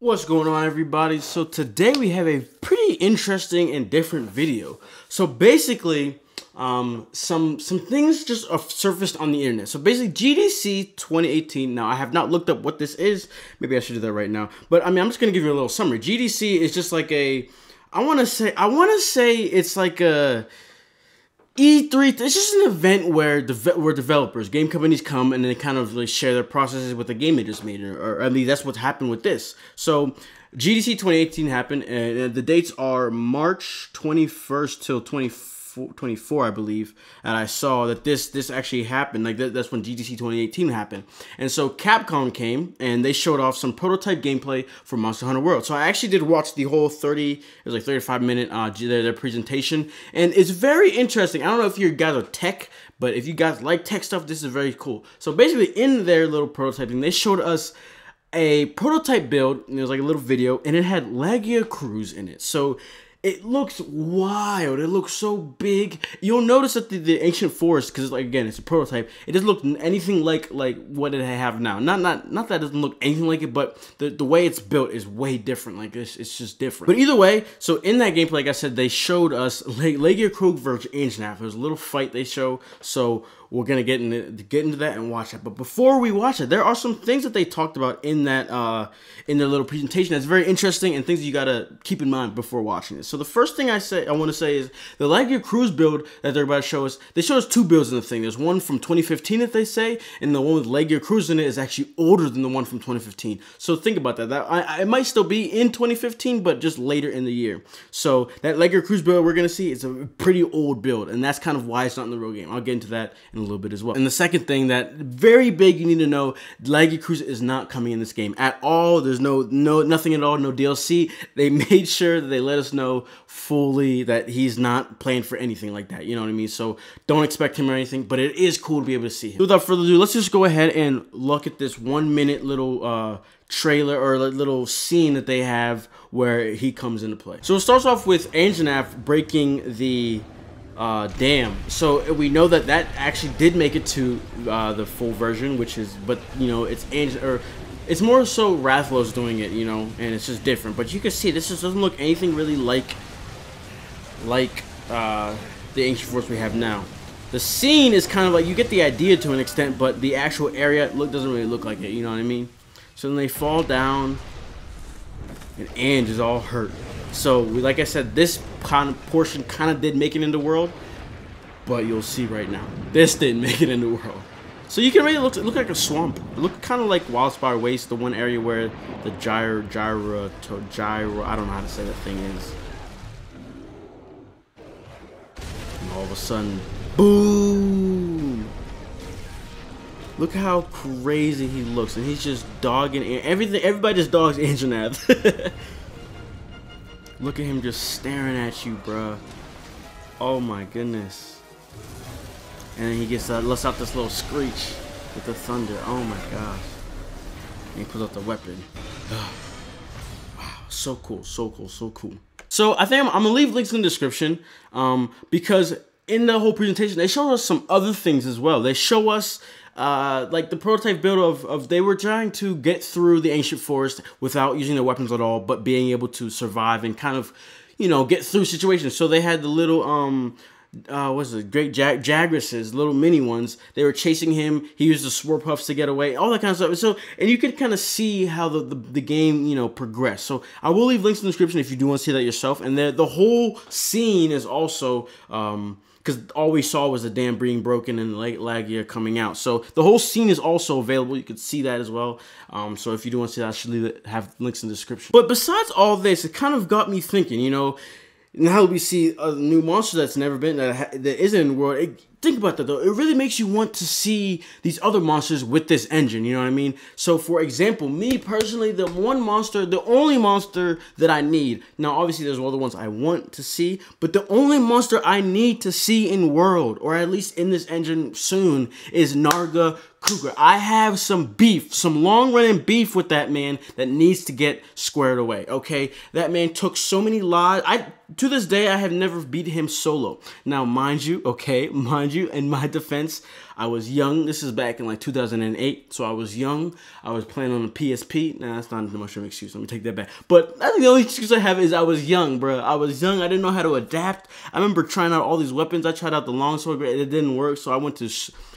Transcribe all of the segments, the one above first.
What's going on, everybody? So today we have a pretty interesting and different video. So basically, some things just surfaced on the internet. So basically, GDC 2018. Now I have not looked up what this is. Maybe I should do that right now. But I mean, I'm just gonna give you a little summary. GDC is just like a, I want to say it's like a E3, it's just an event where developers, game companies come and they kind of like share their processes with the game they just made, or at least that's what happened with this. So GDC 2018 happened, and the dates are March 21st till 24, I believe, and I saw that this actually happened. Like that's when GDC 2018 happened. And so Capcom came and they showed off some prototype gameplay for Monster Hunter World. So I actually did watch the whole 35-minute their presentation, and it's very interesting. I don't know if you guys are tech, but if you guys like tech stuff, this is very cool. So basically, in their little prototyping, they showed us a prototype build, and it was like a little video, and it had Lagiacrus in it. So it looks wild. It looks so big. You'll notice that the ancient forest, because like again, it's a prototype. It doesn't look anything like what it have now. Not that it doesn't look anything like it, but the way it's built is way different. Like it's just different. But either way, so in that gameplay, like I said, they showed us Lagiacrus versus Anjanath. There's a little fight they show. So we're gonna get into that and watch that. But before we watch it, there are some things that they talked about in that in their little presentation that's very interesting, and things you gotta keep in mind before watching it. So the first thing I want to say is the Lagiacrus build that they're about to show us. They showed us two builds in the thing. There's one from 2015 that they say, and the one with Lagiacrus in it is actually older than the one from 2015. So think about that. It might still be in 2015, but just later in the year. So that Lagiacrus build we're gonna see is a pretty old build, and that's kind of why it's not in the real game. I'll get into that in a little bit as well. And the second thing that very big you need to know, Lagiacrus is not coming in this game at all. There's nothing at all, no DLC. They made sure that they let us know fully that he's not playing for anything like that. You know what I mean? So don't expect him or anything, but it is cool to be able to see him. Without further ado, let's just go ahead and look at this 1 minute little trailer or little scene that they have where he comes into play. So it starts off with Anjanath breaking the dam. So we know that actually did make it to the full version, which is, but you know, it's more so Rathlow's doing it, you know, and it's just different. But you can see this just doesn't look anything really like the ancient forest we have now. The scene is kind of like, you get the idea to an extent, but the actual area doesn't really look like it, you know what I mean? So then they fall down, and Anj is all hurt. So, like I said, this kind of portion kind of did make it into World, but you'll see right now, this didn't make it into World. So you can really look like a swamp. It looked kind of like Wildspire Waste, the one area where the gyro, I don't know how to say that thing is. And all of a sudden, boom! Look how crazy he looks, and he's just dogging everything. Everybody just dogs Anjanath. Look at him just staring at you, bruh. Oh my goodness. And then he lets out this little screech with the thunder. Oh my gosh. And he pulls out the weapon. Wow, so cool, so cool, so cool. So I think I'm gonna leave links in the description because in the whole presentation they showed us some other things as well. They show us like the prototype build of they were trying to get through the ancient forest without using their weapons at all, but being able to survive and kind of, you know, get through situations. So they had the little what's it, great Jagruses, little mini ones. They were chasing him. He used the swirl puffs to get away, all that kind of stuff. So, and you could kind of see how the game, you know, progressed. So I will leave links in the description if you do want to see that yourself. And the whole scene is also because all we saw was the dam being broken and Lagia coming out. So the whole scene is also available. You could see that as well. So if you do want to see that, I should have links in the description. But besides all this, it kind of got me thinking, you know, now we see a new monster that's never been, that isn't in the world. Think about that though. It really makes you want to see these other monsters with this engine, you know what I mean? So for example, me personally, the only monster that I need, now obviously there's other ones I want to see, but the only monster I need to see in World, or at least in this engine soon, is Narga Cougar. I have some beef, some long-running beef with that man that needs to get squared away, okay? That man took so many lives. To this day, I have never beat him solo. Now, mind you, okay, mind you, in my defense, I was young. This is back in like 2008, so I was young. I was playing on a PSP. Nah, that's not much of an excuse. Let me take that back. But I think the only excuse I have is I was young, bro. I was young. I didn't know how to adapt. I remember trying out all these weapons. I tried out the longsword, it didn't work, so I went to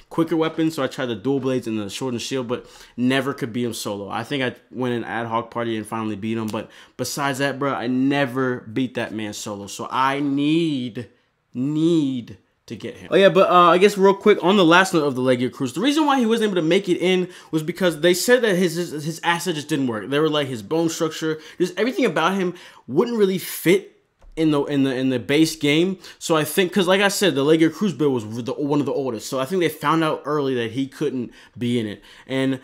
quicker weapons. So I tried the dual blades and the sword and shield, but never could beat him solo. I think I went in an ad hoc party and finally beat him, but besides that, bro, I never beat that man solo. So I need to get him. Oh yeah, but I guess real quick on the last note of the Lagiacrus, the reason why he wasn't able to make it in was because they said that his asset just didn't work. They were like, his bone structure, just everything about him wouldn't really fit in the base game. So I think, because like I said, the Lagiacrus build was one of the oldest, so I think they found out early that he couldn't be in it. And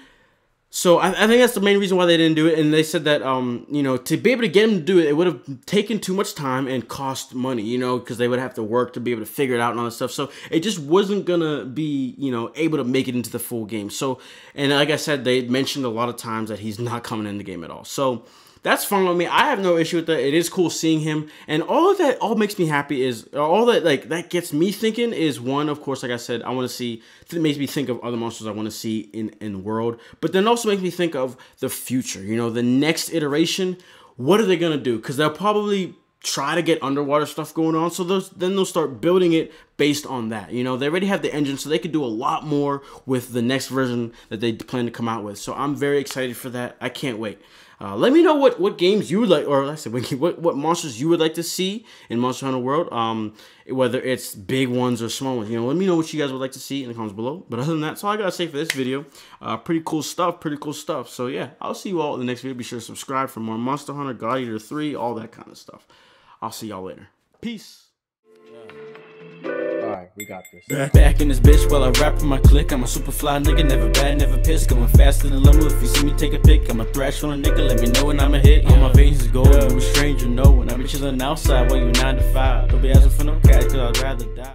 so I think that's the main reason why they didn't do it. And they said that you know, to be able to get him to do it, it would have taken too much time and cost money, you know, because they would have to work to be able to figure it out and all that stuff. So it just wasn't gonna be, you know, able to make it into the full game. So, and like I said, they mentioned a lot of times that he's not coming in the game at all. So that's fine with me. I have no issue with that. It is cool seeing him, and all of that makes me happy. Is all that that gets me thinking is, one, of course, like I said, I want to see. It makes me think of other monsters I want to see in the world, but then also makes me think of the future. You know, the next iteration. What are they gonna do? Because they'll probably try to get underwater stuff going on. So then they'll start building it based on that. You know, they already have the engine, so they could do a lot more with the next version that they plan to come out with. So I'm very excited for that. I can't wait. Let me know what games you would like, or like I said, what monsters you would like to see in Monster Hunter World. Whether it's big ones or small ones. You know, let me know what you guys would like to see in the comments below. But other than that, that's all I gotta say for this video. Pretty cool stuff. So yeah, I'll see you all in the next video. Be sure to subscribe for more Monster Hunter, God Eater 3, all that kind of stuff. I'll see y'all later. Peace. Alright, we got this. Back in this bitch while I rap for my clique. I'm a super fly nigga, never bad, never pissed. Going faster than Lumber. If you see me take a pic, I'm a thrash on a nigga. Let me know when I'm a hit. All my veins is gold. I'm a stranger, no. When I'm chilling outside while you 9 to 5. Don't be asking for no cash, cause I'd rather die.